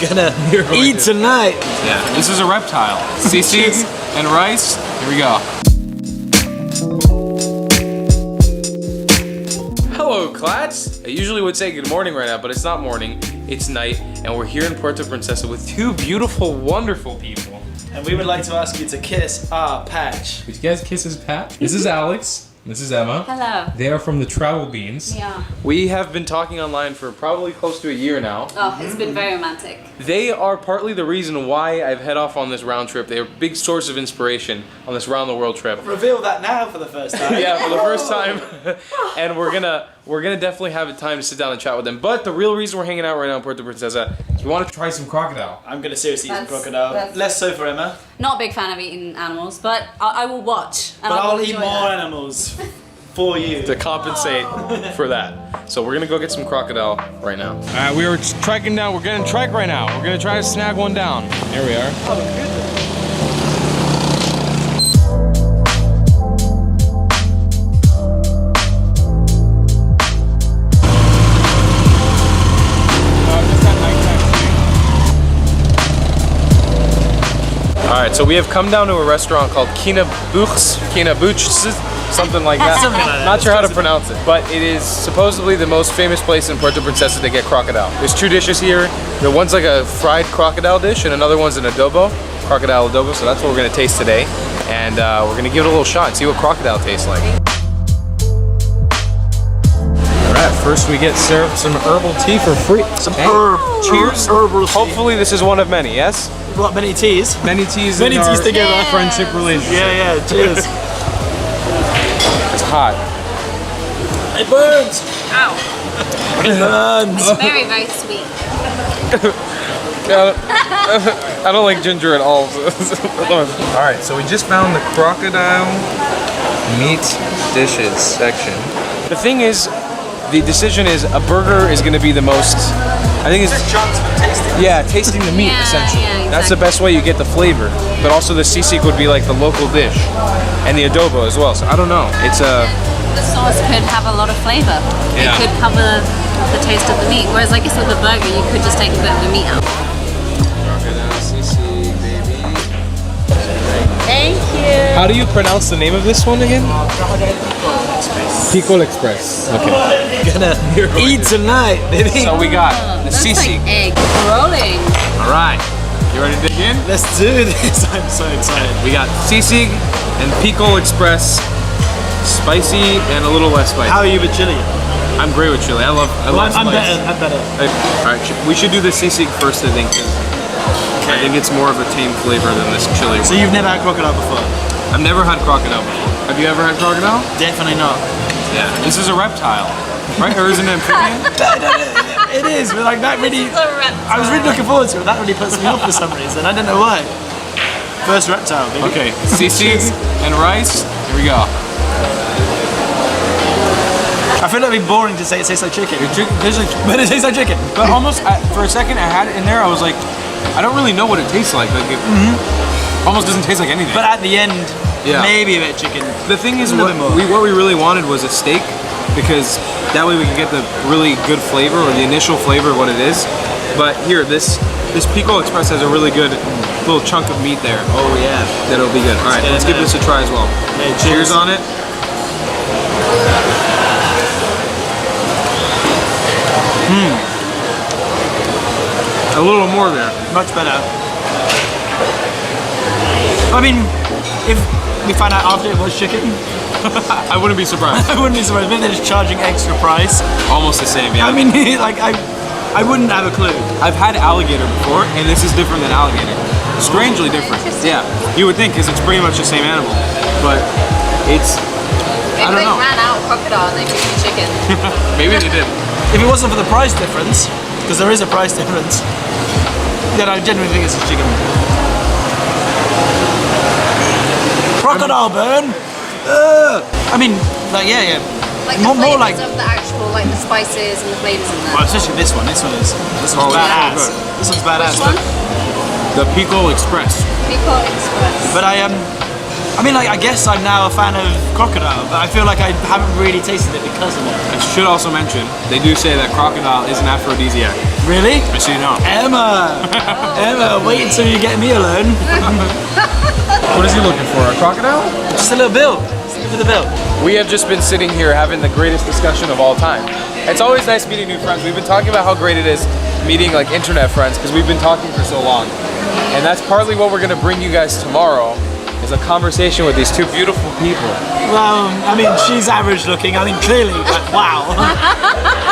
Gonna eat tonight. Yeah, this is a reptile. Sisig and rice. Here we go. Hello, CLATT. I usually would say good morning right now, but it's not morning. It's night, and we're here in Puerto Princesa with two beautiful, wonderful people. And we would like to ask you to kiss our patch. Would you guys kiss his pat? This is Alex. This is Emma. Hello. They are from the Travel Beans. Yeah. We have been talking online for probably close to a year now. Oh, it's been very romantic. They are partly the reason why I've head off on this round trip. They are a big source of inspiration on this round the world trip. Reveal that now for the first time. Yeah, for the first time. And we're gonna definitely have a time to sit down and chat with them. But the real reason we're hanging out right now in Puerto Princesa is we want to try some crocodile. I'm gonna seriously eat some crocodile. Less so for Emma. Not a big fan of eating animals, but I will watch. And But I will I'll eat enjoy more that. animals for you. To compensate for that. So we're gonna go get some crocodile right now. All right, we are trekking down. We're gonna trek right now. We're gonna try to snag one down. Here we are. Oh, goodness. Alright, so we have come down to a restaurant called Kinabuchs, something like that. Something like that. Not sure how to pronounce it, but it is supposedly the most famous place in Puerto Princesa to get crocodile. There's two dishes here. The one's like a fried crocodile dish and another one's an adobo, crocodile adobo, so that's what we're gonna taste today. And we're gonna give it a little shot and see what crocodile tastes like. Alright, first we get served some herbal tea for free. Some herb. Cheers. Herbal tea. Hopefully this is one of many, yes? What, many teas? Many teas Many in teas our together. friendship relationship. Yeah, yeah, cheers. It's hot. It burns! Ow. It burns! It's very, very sweet. I don't like ginger at all. Alright, so we just found the crocodile meat dishes section. The thing is, the decision is a burger is going to be the most, I think it's, yeah, tasting the meat essentially. Yeah, That's the best way you get the flavor. But also the sisig would be like the local dish. And the adobo as well, so I don't know. It's a... The sauce could have a lot of flavor. Yeah. It could cover the taste of the meat. Whereas I guess with the burger, you could just take a bit of the meat out. Crocodile sisig, baby. Thank you. How do you pronounce the name of this one again? Pico Express. Okay. Gonna eat tonight, baby. So we got the That's sisig. like egg rolling. All right. You ready to dig in? Let's do this. I'm so excited. We got sisig and Pico Express, spicy and a little less spicy. How are you with chili? I'm great with chili. I love I'm spice. better. I'm better. All right, we should do the sisig first, I think. 'Cause I think it's more of a tame flavor than this chili. So you've never had crocodile before? I've never had crocodile before. Have you ever had crocodile? Definitely not. Yeah. This is a reptile, right? Or is it an amphibian? It is, but like that really. It's a reptile. I was really looking forward to it. That really puts me off for some reason. I don't know why. First reptile, baby. Okay, sisig and rice. Here we go. I feel like it'd be boring to say it tastes like chicken. But it tastes like chicken. But almost, for a second, I had it in there. I was like, I don't really know what it tastes like. Like it almost doesn't taste like anything. But at the end, Yeah. maybe a bit of chicken. The thing is, A little what bit more. we really wanted was a steak, because that way we could get the really good flavor, or the initial flavor of what it is. But here, this Pico Express has a really good little chunk of meat there. Oh yeah. That'll be good. All right, let's give this a try as well. Okay, Cheers on it. A little more there. Much better. I mean, if we find out after it was chicken, I wouldn't be surprised. I wouldn't be surprised. Maybe they're just charging extra price. Almost the same, yeah. I mean, like I wouldn't have a clue. I've had alligator before, and this is different than alligator. Strangely different. Yeah, you would think, because it's pretty much the same animal, but it's, I don't Maybe they know. ran out of crocodile and they gave you chicken. Maybe they did. If it wasn't for the price difference, because there is a price difference, then I genuinely think it's a chicken. Crocodile burn. I mean, like yeah. Like more the like. flavors of the actual, like the spices and the flavors in there. Well, especially this one. This one's Oh, yeah. badass. Good. This one's badass. Which one? The Pico Express. Pico Express. But I I mean, like, I guess I'm now a fan of crocodile, but I feel like I haven't really tasted it because of it. I should also mention, they do say that crocodile is an aphrodisiac. Really? Just so you know. Emma! Emma, wait until you get me alone. What is he looking for, a crocodile? Just a little bill. Just give me the bill. We have just been sitting here having the greatest discussion of all time. It's always nice meeting new friends. We've been talking about how great it is meeting like internet friends because we've been talking for so long. And that's partly what we're gonna bring you guys tomorrow, is a conversation with these two beautiful people. Well, I mean, she's average looking. I mean, clearly, but wow.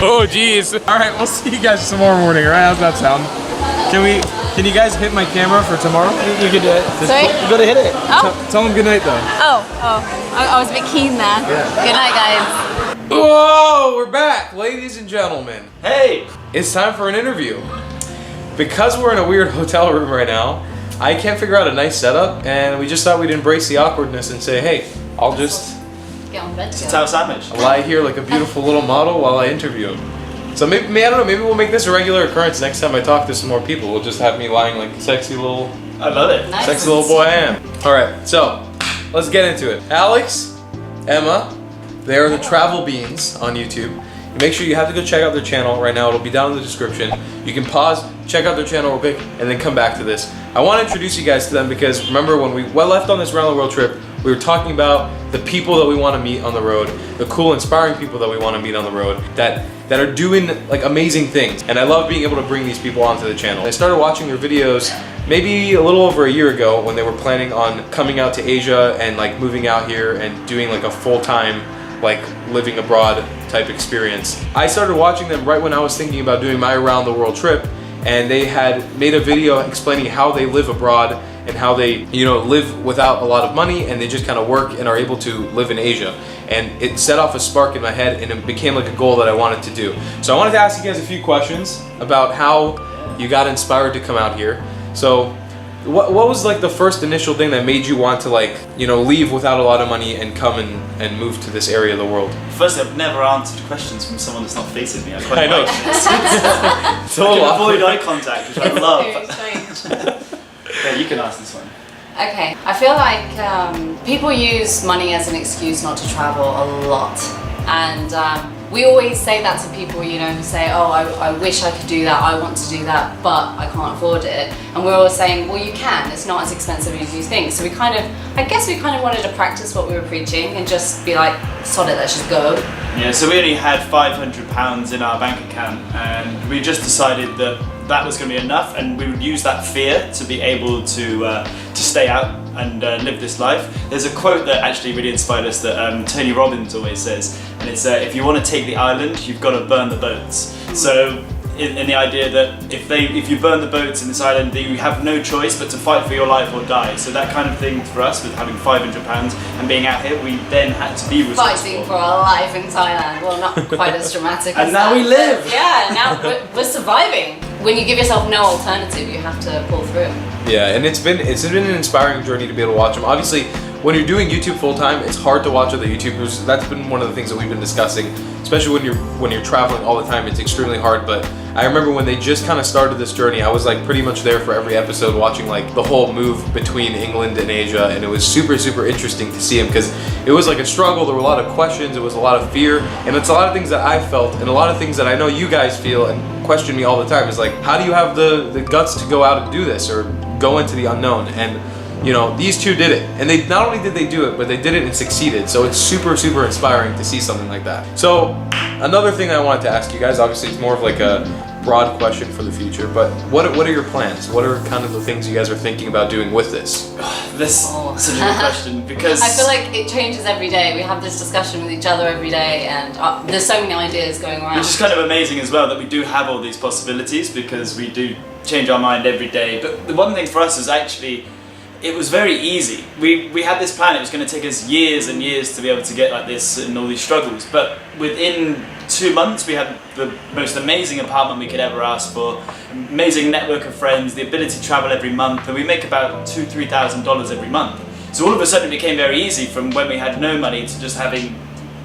Oh geez. All right, we'll see you guys tomorrow morning, all right? How's that sound? Can you guys hit my camera for tomorrow? You can do it. Sorry? You gotta hit it. Oh. Tell them good night though. I was a bit keen there. Yeah. Good night, guys. Whoa, we're back, ladies and gentlemen. Hey! It's time for an interview. Because we're in a weird hotel room right now, I can't figure out a nice setup, and we just thought we'd embrace the awkwardness and say, hey, I'll just Get on bed together. Tower sandwich. lie here like a beautiful little model while I interview him. So maybe, I don't know, maybe we'll make this a regular occurrence next time I talk to some more people. We'll just have me lying like a sexy little, I love it. Nice. sexy little boy I am. All right, so let's get into it. Alex, Emma, they are the Travel Beans on YouTube. Make sure you have to go check out their channel right now. It'll be down in the description. You can pause, check out their channel real quick, and then come back to this. I want to introduce you guys to them because remember when we left on this round the world trip, we were talking about the people that we want to meet on the road, the cool, inspiring people that we want to meet on the road that are doing like amazing things. And I love being able to bring these people onto the channel. I started watching their videos maybe a little over a year ago when they were planning on coming out to Asia and like moving out here and doing like a full-time like living abroad type experience. I started watching them right when I was thinking about doing my around the world trip, and they had made a video explaining how they live abroad and how they, you know, live without a lot of money and they just kind of work and are able to live in Asia. And it set off a spark in my head and it became like a goal that I wanted to do. So I wanted to ask you guys a few questions about how you got inspired to come out here. So what was like the first initial thing that made you want to like, you know, leave without a lot of money and come and move to this area of the world? Firstly, I've never answered questions from someone that's not facing me. I quite know. like this. So I can avoid eye contact, which I love. Very strange. Yeah, you can ask this one. Okay, I feel like people use money as an excuse not to travel a lot, and we always say that to people, you know, who say, oh, I wish I could do that, I want to do that, but I can't afford it. And we're always saying, well, you can, it's not as expensive as you think. So we kind of, I guess we kind of wanted to practice what we were preaching and just be like, sod it, let's just go. Yeah, so we only had £500 in our bank account, and we just decided that that was going to be enough, and we would use that fear to be able to stay out and live this life. There's a quote that actually really inspired us that Tony Robbins always says, and it's if you want to take the island, you've got to burn the boats. So in the idea that if you burn the boats in this island, then you have no choice but to fight for your life or die. So that kind of thing for us, with having £500 and being out here, we then had to be resourceful. Fighting for our life in Thailand. Well, not quite as dramatic as And now that, we live. but yeah, now we're surviving. When you give yourself no alternative, you have to pull through. Yeah, and it's been an inspiring journey to be able to watch them. Obviously, when you're doing YouTube full time, it's hard to watch other YouTubers. That's been one of the things that we've been discussing, especially when you're traveling all the time. It's extremely hard. But I remember when they just kind of started this journey, I was like pretty much there for every episode, watching like the whole move between England and Asia, and it was super interesting to see them because it was like a struggle. There were a lot of questions. It was a lot of fear, and it's a lot of things that I felt, and a lot of things that I know you guys feel and question me all the time. Is like, how do you have the guts to go out and do this or go into the unknown? And you know, these two did it, and they not only did they do it, but they did it and succeeded. So it's super inspiring to see something like that. So another thing I wanted to ask you guys, obviously it's more of like a broad question for the future, but what are your plans? What are kind of the things you guys are thinking about doing with this? This is such a good question because I feel like it changes every day. We have this discussion with each other every day, and there's so many ideas going around. which is kind of amazing as well that we do have all these possibilities because we do change our mind every day. But the one thing for us is actually, it was very easy. We had this plan. It was going to take us years and years to be able to get like this and all these struggles. But within 2 months, we had the most amazing apartment we could ever ask for, amazing network of friends, the ability to travel every month, and we make about $2,000–3,000 every month. So all of a sudden, it became very easy from when we had no money to just having,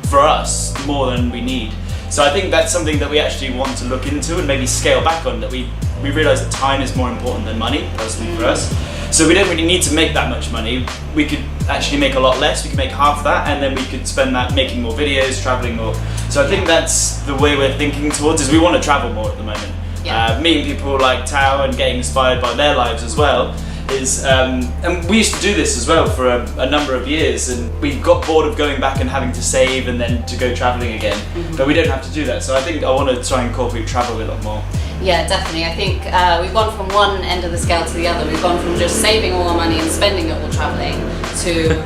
for us, more than we need. So I think that's something that we actually want to look into and maybe scale back on. That we realise that time is more important than money, personally for us. So we don't really need to make that much money. We could actually make a lot less. We could make half that, and then we could spend that making more videos, traveling more. So I think that's the way we're thinking towards, is we want to travel more at the moment. Meeting people like Tao and getting inspired by their lives as well. And we used to do this as well for a number of years, and we got bored of going back and having to save and then to go travelling again. But we don't have to do that, so I think I want to try and incorporate travel a lot more. Yeah, definitely. I think we've gone from one end of the scale to the other. We've gone from just saving all our money and spending it all travelling to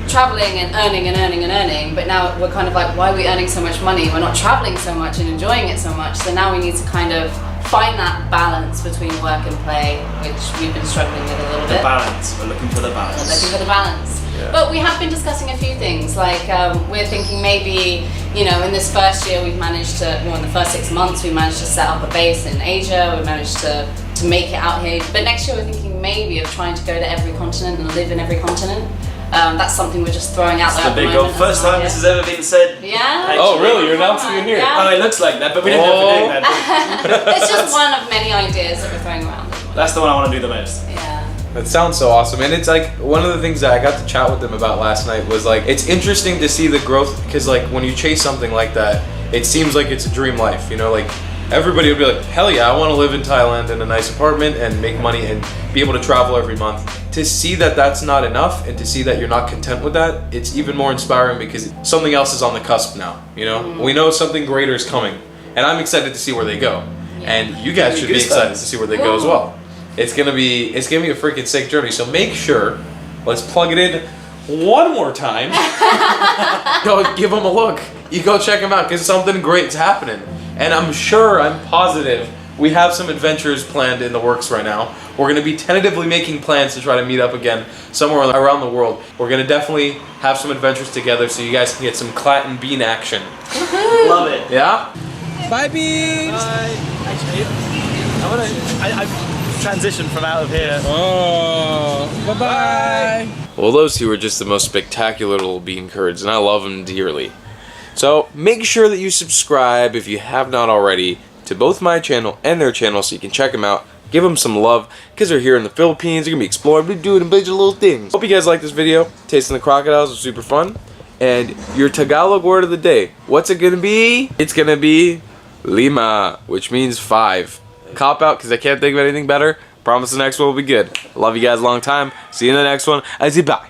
travelling and earning and earning and earning. But now we're kind of like, why are we earning so much money? We're not travelling so much and enjoying it so much. So now we need to kind of find that balance between work and play, which we've been struggling with a little bit. The balance. We're looking for the balance. We're looking for the balance. Yeah. But we have been discussing a few things, like we're thinking maybe, you know, in this first year we've managed to, well, in the first 6 months we managed to set up a base in Asia, we managed to make it out here. But next year we're thinking maybe of trying to go to every continent and live in every continent. That's something we're just throwing out there. The big goal. First time this has ever been said. Yeah. Actually. Oh, really? You're announcing it here? Yeah. Oh, it looks like that, but we don't know if we're doing that. It's just one of many ideas that we're throwing around. That's the one I want to do the most. Yeah. That sounds so awesome, and it's like one of the things that I got to chat with them about last night was like, it's interesting to see the growth, because like when you chase something like that, it seems like it's a dream life, you know, like everybody would be like, hell yeah, I want to live in Thailand in a nice apartment and make money and be able to travel every month. To see that that's not enough, and to see that you're not content with that, it's even more inspiring, because something else is on the cusp now, you know? We know something greater is coming, and I'm excited to see where they go. And you guys should be excited to see where they go as well. It's gonna be a freaking sick journey. So make sure, let's plug it in one more time. Go give them a look. You go check them out, because something great's happening. And I'm positive, we have some adventures planned in the works right now. We're gonna be tentatively making plans to try to meet up again somewhere around the world. We're gonna definitely have some adventures together, so you guys can get some CLATT and bean action. Love it. Yeah? Bye, beans! Bye. Actually, I've transitioned from out of here. Oh, bye-bye! Well, those two are just the most spectacular little bean curds, and I love them dearly. So make sure that you subscribe, if you have not already, to both my channel and their channel, so you can check them out. Give them some love, because they're here in the Philippines. They're going to be exploring, we're doing a bunch of little things. Hope you guys like this video. Tasting the crocodiles was super fun. And your Tagalog word of the day, what's it going to be? It's going to be Lima, which means 5. Cop out, because I can't think of anything better. Promise the next one will be good. Love you guys a long time. See you in the next one. I say bye.